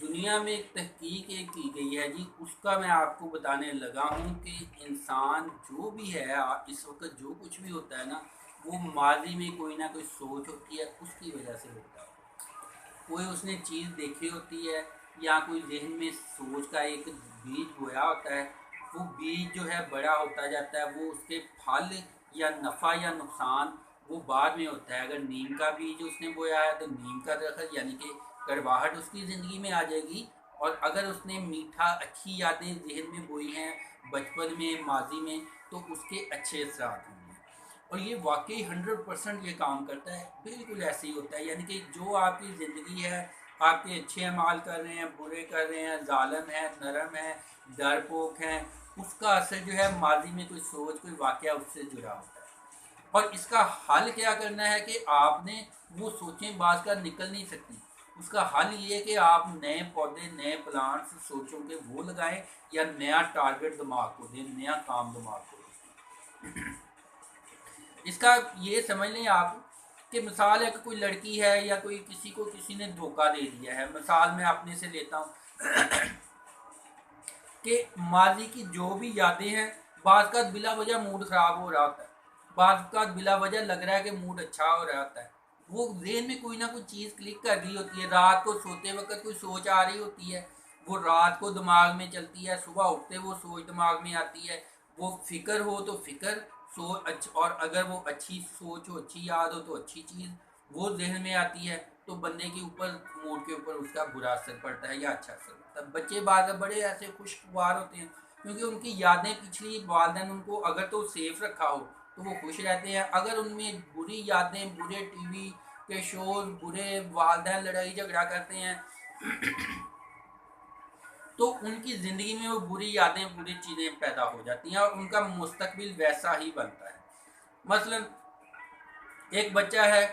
دنیا میں ایک تحقیق ایک کی گئی ہے جی، اس کا میں آپ کو بتانے لگا ہوں کہ انسان جو بھی ہے اس وقت جو کچھ بھی ہوتا ہے نا، وہ ماضی میں کوئی نہ کوئی سوچ ہوتی ہے، اس کی وجہ سے ہوتا ہے۔ کوئی اس نے چیز دیکھی ہوتی ہے یا کوئی ذہن میں سوچ کا ایک بیج بویا ہوتا ہے، وہ بیج جو ہے بڑا ہوتا جاتا ہے، وہ اس کے پھل یا نفع یا نقصان وہ بعد میں ہوتا ہے۔ اگر نیم کا بیج اس نے بویا ہے تو نیم کا درخت یعنی کہ کرواہٹ اس کی زندگی میں آ جائے گی، اور اگر اس نے میٹھا اچھی یادیں ذہن میں بوئی ہیں بچپن میں ماضی میں تو اس کے اچھے اثرات ہوں گے۔ اور یہ واقعی 100% یہ کام کرتا ہے، بالکل ایسے ہی ہوتا ہے۔ یعنی کہ جو آپ کی زندگی ہے، آپ کے اچھے اعمال کر رہے ہیں، برے کر رہے ہیں، ظالم ہیں، نرم ہیں، ڈرپوک ہیں، اس کا اثر جو ہے ماضی میں کوئی سوچ کوئی واقعہ اس سے جڑا ہوتا ہے۔ اور اس کا حل کیا کرنا ہے کہ آپ نے وہ سوچیں بعض کا نکل نہیں سکتی، اس کا حل یہ کہ آپ نئے پودے نئے پلانٹس سوچوں کے وہ لگائیں یا نیا ٹارگٹ دماغ کو دیں، نیا کام دماغ کو دیں۔ اس کا یہ سمجھ لیں آپ کہ مثال ہے کہ کوئی لڑکی ہے یا کوئی کسی کو کسی نے دھوکہ دے دیا ہے، مثال میں اپنے سے لیتا ہوں کہ ماضی کی جو بھی یادیں ہیں، بعض کا بلا وجہ موڈ خراب ہو رہا ہوتا ہے، بعض کا بلا وجہ لگ رہا ہے کہ موڈ اچھا ہو رہا ہوتا ہے، وہ ذہن میں کوئی نہ کوئی چیز کلک کر رہی ہوتی ہے، رات کو سوتے وقت کوئی سوچ آ رہی ہوتی ہے، وہ رات کو دماغ میں چلتی ہے، صبح اٹھتے وہ سوچ دماغ میں آتی ہے، وہ فکر ہو تو فکر سوچ، اور اگر وہ اچھی سوچ ہو اچھی یاد ہو تو اچھی چیز وہ ذہن میں آتی ہے، تو بندے کے اوپر موڈ کے اوپر اس کا برا اثر پڑتا ہے یا اچھا اثر پڑتا ہے۔ بچے بعض بڑے ایسے خوشگوار ہوتے ہیں کیونکہ ان کی یادیں پچھلی والدین ان کو اگر تو سیف رکھا ہو تو وہ خوش رہتے ہیں، اگر ان میں بری یادیں، برے ٹی وی کے شوز، برے والدین لڑائی جھگڑا کرتے ہیں تو ان کی زندگی میں وہ بری یادیں بری چیزیں پیدا ہو جاتی ہیں اور ان کا مستقبل ویسا ہی بنتا ہے۔ مثلا ایک بچہ ہے،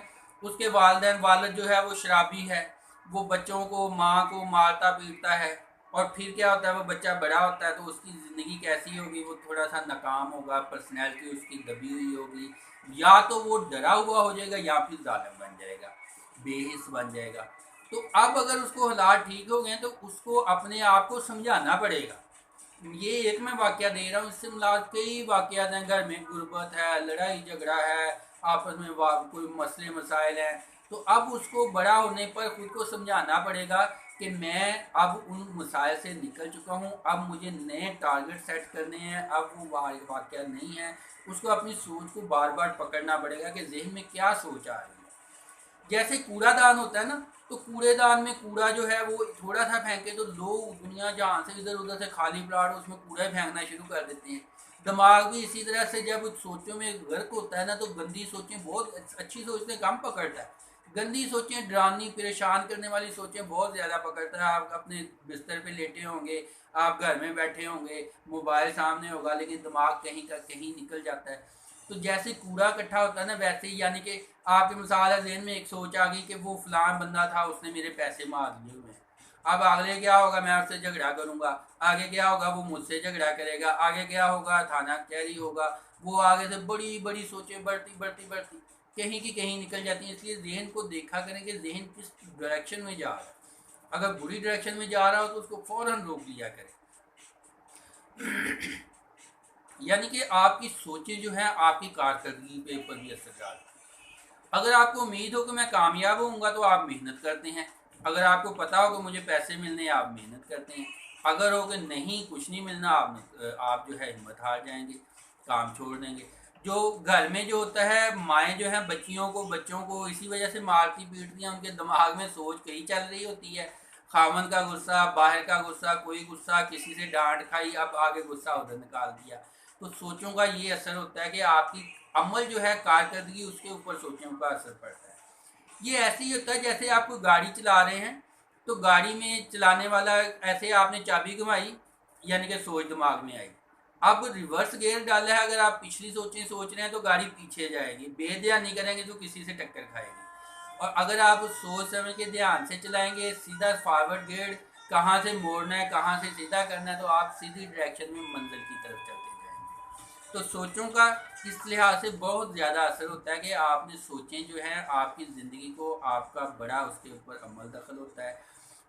اس کے والد جو ہے وہ شرابی ہے، وہ بچوں کو ماں کو مارتا پیٹتا ہے، اور پھر کیا ہوتا ہے وہ بچہ بڑا ہوتا ہے تو اس کی زندگی کیسی ہوگی، وہ تھوڑا سا ناکام ہوگا، پرسنالٹی اس کی دبی ہوئی ہوگی، یا تو وہ ڈرا ہوا ہو جائے گا یا پھر ظالم بن جائے گا، بے حس بن جائے گا۔ تو اب اگر اس کو حالات ٹھیک ہو گئے تو اس کو اپنے آپ کو سمجھانا پڑے گا۔ یہ ایک میں واقعہ دے رہا ہوں، اس سے ملاد کئی واقعات ہیں، گھر میں غربت ہے، لڑائی جھگڑا ہے، آپس میں کوئی مسئلے مسائل ہیں، تو اب اس کو بڑا ہونے پر خود کو سمجھانا پڑے گا کہ میں اب ان مسائل سے نکل چکا ہوں، اب مجھے نئے ٹارگٹ سیٹ کرنے ہیں، اب وہ واقعہ نہیں ہے، اس کو اپنی سوچ کو بار بار پکڑنا پڑے گا کہ ذہن میں کیا سوچ آ رہی ہے۔ جیسے کوڑا دان ہوتا ہے نا، تو کوڑے دان میں کوڑا جو ہے وہ تھوڑا سا پھینکے تو لوگ دنیا جہاں سے ادھر ادھر سے خالی پلاٹ اس میں کوڑا پھینکنا شروع کر دیتے ہیں۔ دماغ بھی اسی طرح سے جب سوچوں میں غرق ہوتا ہے نا تو گندی سوچیں، بہت اچھی سوچیں کم پکڑتا ہے، گندی سوچیں ڈرانی پریشان کرنے والی سوچیں بہت زیادہ پکڑتا ہے۔ آپ اپنے بستر پہ لیٹے ہوں گے، آپ گھر میں بیٹھے ہوں گے، موبائل سامنے ہوگا لیکن دماغ کہیں کا کہیں نکل جاتا ہے۔ تو جیسے کوڑا اکٹھا ہوتا ہے نا ویسے ہی، یعنی کہ آپ کی مثال ہے ذہن میں ایک سوچ آ گئی کہ وہ فلاں بندہ تھا اس نے میرے پیسے مار لیے ہوئے ہیں، اب آگے کیا ہوگا، میں اس سے جھگڑا کروں گا، آگے کیا ہوگا وہ مجھ سے جھگڑا کرے گا، آگے کیا ہوگا تھانہ کچہری ہوگا، وہ آگے سے بڑی بڑی سوچیں بڑھتی بڑھتی بڑھتی کہیں کی کہیں نکل جاتی ہیں۔ اس لیے ذہن کو دیکھا کریں کہ ذہن کس ڈائریکشن میں جا رہا ہے، اگر بری ڈائریکشن میں جا رہا ہو تو اس کو فوراً روک لیا کریں۔ یعنی کہ آپ کی سوچیں جو ہیں آپ کی کارکردگی پہ اوپر بھی اثر ڈالتی ہیں۔ اگر آپ کو امید ہو کہ میں کامیاب ہوں گا تو آپ محنت کرتے ہیں، اگر آپ کو پتا ہو کہ مجھے پیسے ملنے ہیں آپ محنت کرتے ہیں، اگر ہو کہ نہیں کچھ نہیں ملنا آپ جو ہے ہمت ہار جائیں گے، کام چھوڑ دیں گے۔ جو گھر میں جو ہوتا ہے مائیں جو ہیں بچوں کو اسی وجہ سے مارتی پیٹتی ہیں، ان کے دماغ میں سوچ کہیں چل رہی ہوتی ہے، خامن کا غصہ، باہر کا غصہ، کوئی غصہ کسی سے ڈانٹ کھائی اب آگے غصہ ادھر نکال دیا، تو سوچوں کا یہ اثر ہوتا ہے کہ آپ کی عمل جو ہے کارکردگی اس کے اوپر سوچوں کا اثر پڑتا ہے۔ یہ ایسے ہی ہوتا ہے جیسے آپ کوئی گاڑی چلا رہے ہیں تو گاڑی میں چلانے والا ایسے آپ نے چابی گھمائی یعنی کہ سوچ دماغ میں آئی، اب ریورس گیئر ڈالا ہے، اگر آپ پچھلی سوچیں سوچ رہے ہیں تو گاڑی پیچھے جائے گی، بے دھیانی کریں گے تو کسی سے ٹکر کھائے گی، اور اگر آپ سوچ سمجھ کے دھیان سے چلائیں گے سیدھا فارورڈ گیئر کہاں سے موڑنا ہے کہاں سے سیدھا کرنا ہے تو آپ سیدھی ڈائریکشن میں منزل کی طرف چلتے جائیں گے۔ تو سوچوں کا اس لحاظ سے بہت زیادہ اثر ہوتا ہے کہ آپ نے سوچیں جو ہیں آپ کی زندگی کو آپ کا بڑا اس کے اوپر عمل دخل ہوتا ہے۔